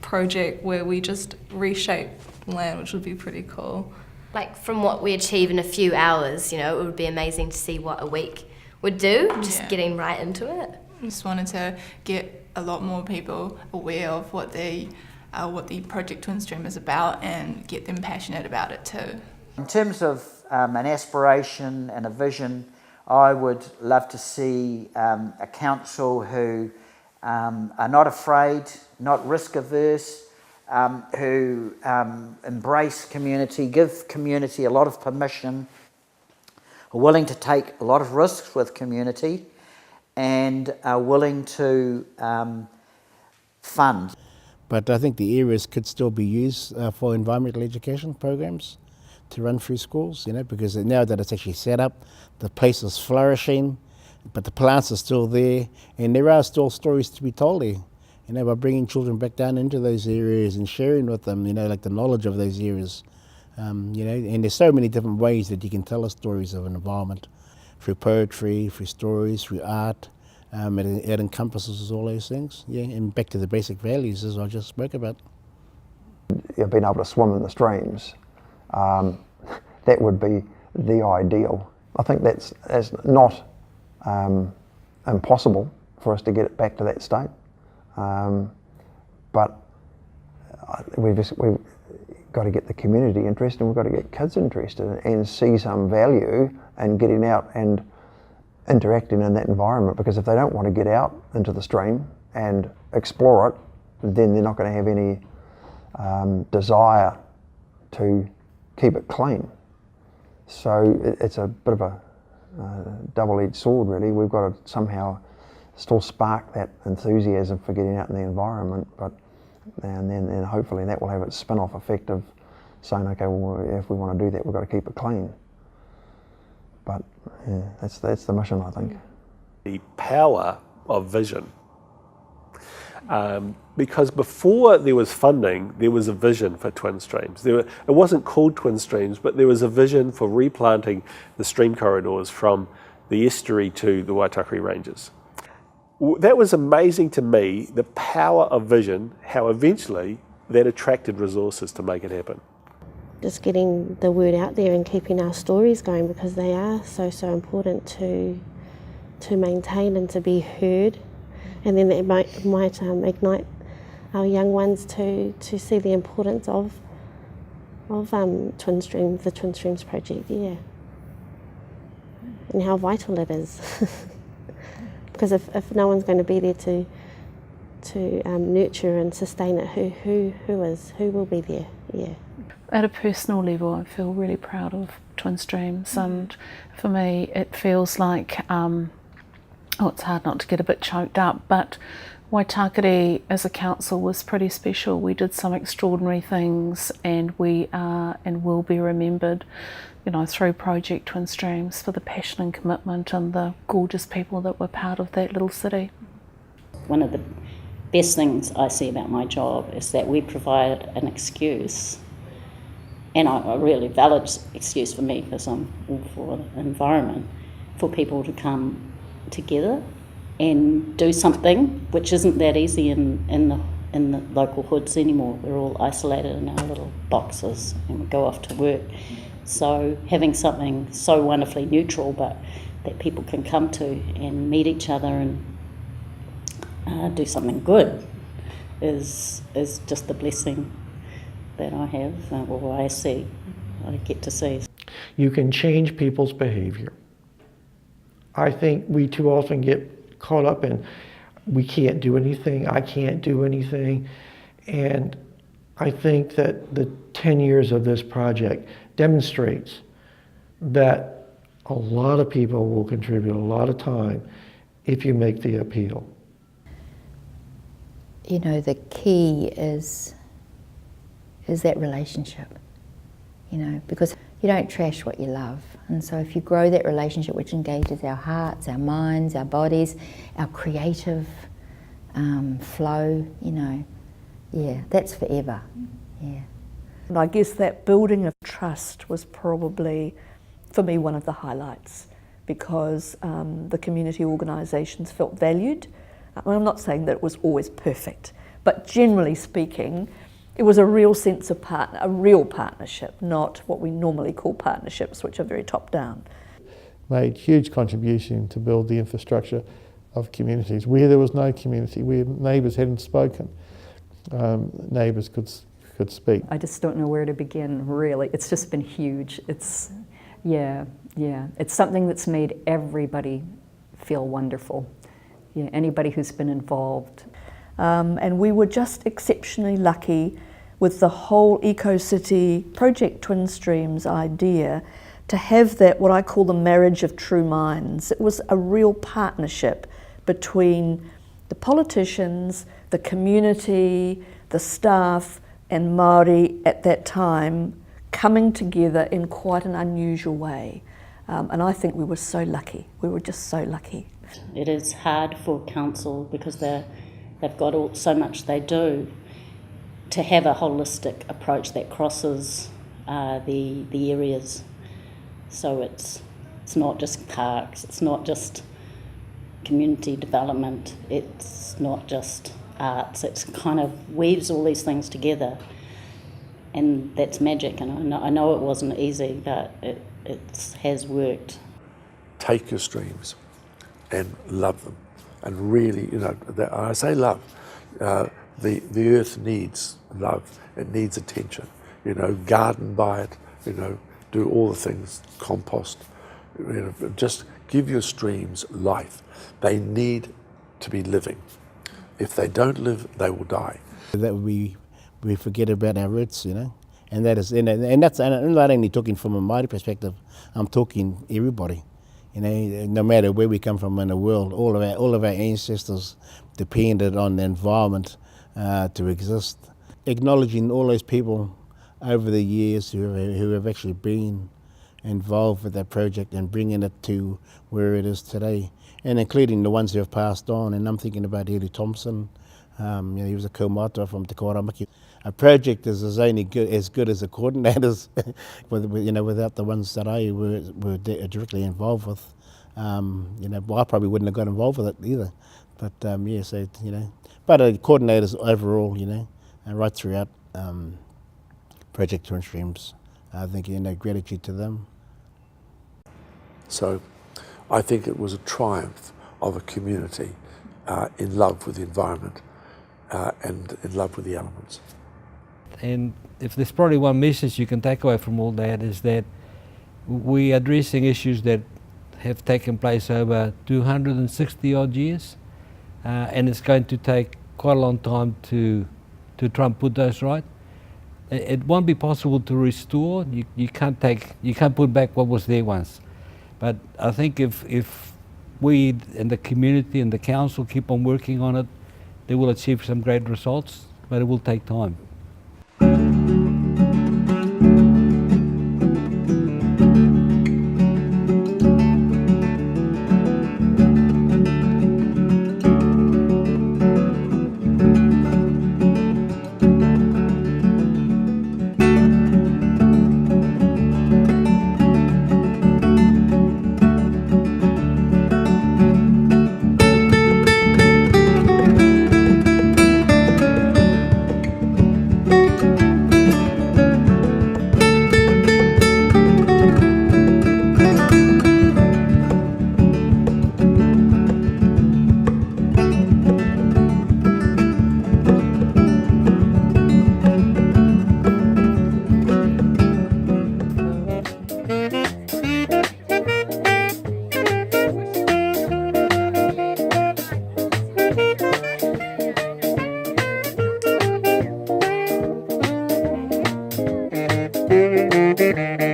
project where we just reshape land, which would be pretty cool. From what we achieve in a few hours, it would be amazing to see what a week would do, just getting right into it. I just wanted to get a lot more people aware of what the Project Twin Stream is about and get them passionate about it too. In terms of an aspiration and a vision, I would love to see a council who are not afraid, not risk averse, who embrace community, give community a lot of permission, are willing to take a lot of risks with community, and are willing to fund. But I think the areas could still be used for environmental education programs to run through schools, because now that it's actually set up, the place is flourishing, but the plants are still there, and there are still stories to be told there. By bringing children back down into those areas and sharing with them, the knowledge of those areas. And there's so many different ways that you can tell us stories of an environment, through poetry, through stories, through art. It encompasses all those things, and back to the basic values as I just spoke about. Being able to swim in the streams, that would be the ideal. I think that's not impossible for us to get it back to that state, but we've got to get the community interested, and we've got to get kids interested and see some value in getting out and interacting in that environment, because if they don't want to get out into the stream and explore it, then they're not going to have any desire to keep it clean. So it's a bit of a double-edged sword, really. We've got to somehow still spark that enthusiasm for getting out in the environment, and then hopefully that will have its spin-off effect of saying, okay, well, if we want to do that, we've got to keep it clean. But yeah, that's the mission, I think. The power of vision. Because before there was funding, there was a vision for Twin Streams. It wasn't called Twin Streams, but there was a vision for replanting the stream corridors from the estuary to the Waitakere Ranges. That was amazing to me, the power of vision, how eventually that attracted resources to make it happen. Just getting the word out there and keeping our stories going, because they are so important to maintain and to be heard, and then that might ignite our young ones to see the importance of Twin Streams, the Twin Streams project, yeah, and how vital it is. Because if no one's going to be there to nurture and sustain it, who will be there? Yeah. At a personal level, I feel really proud of Twin Streams, and for me, it feels like it's hard not to get a bit choked up. But Waitakere as a council was pretty special. We did some extraordinary things, and we are and will be remembered, through Project Twin Streams for the passion and commitment and the gorgeous people that were part of that little city. One of the best things I see about my job is that we provide an excuse, and a really valid excuse for me, because I'm all for the environment, for people to come together and do something which isn't that easy in the local hoods anymore. We're all isolated in our little boxes and we go off to work. So having something so wonderfully neutral, but that people can come to and meet each other and do something good is just the blessing that I have, or I get to see. You can change people's behavior. I think we too often get caught up in, we can't do anything, I can't do anything, and I think that the 10 years of this project demonstrates that a lot of people will contribute a lot of time if you make the appeal. The key is that relationship, because you don't trash what you love. And so if you grow that relationship which engages our hearts, our minds, our bodies, our creative flow, yeah, that's forever, yeah. And I guess that building of trust was probably, for me, one of the highlights, because the community organisations felt valued. I'm not saying that it was always perfect, but generally speaking, it was a real sense of a real partnership, not what we normally call partnerships, which are very top-down. Made huge contribution to build the infrastructure of communities. Where there was no community, where neighbours hadn't spoken, neighbours could speak. I just don't know where to begin, really. It's just been huge. It's, yeah. It's something that's made everybody feel wonderful. Yeah, anybody who's been involved. And we were just exceptionally lucky with the whole EcoCity Project Twin Streams idea to have that, what I call the marriage of true minds. It was a real partnership between the politicians, the community, the staff, and Māori at that time coming together in quite an unusual way. And I think we were so lucky. We were just so lucky. It is hard for council because they've got so much they do to have a holistic approach that crosses the areas. So it's not just parks, it's not just community development, it's not just arts, it kind of weaves all these things together, and that's magic. And I know it wasn't easy, but it has worked. Take your streams and love them, and really, I say love. The earth needs love. It needs attention. Garden by it. Do all the things. Compost. Just give your streams life. They need to be living. If they don't live, they will die. That we forget about our roots, And that is, and I'm not only talking from a Māori perspective, I'm talking everybody. You know, no matter where we come from in the world, all of our ancestors depended on the environment to exist. Acknowledging all those people over the years who have actually been involved with that project and bringing it to where it is today, and including the ones who have passed on. And I'm thinking about Eli Thompson. You know, he was a kaumātua from Te Kōramaki. A project is only as good as the coordinators, you know, without the ones that I were directly involved with. You know, well, I probably wouldn't have got involved with it either. But yeah, so, you know, but coordinators overall, you know, right throughout Project Twin Streams, I think, you know, gratitude to them. So I think it was a triumph of a community in love with the environment and in love with the elements. And if there's probably one message you can take away from all that, is that we're addressing issues that have taken place over 260 odd years, and it's going to take quite a long time to try and put those right. It won't be possible to restore. You can't put back what was there once. But I think if we and the community and the council keep on working on it, they will achieve some great results, but it will take time. Thank you.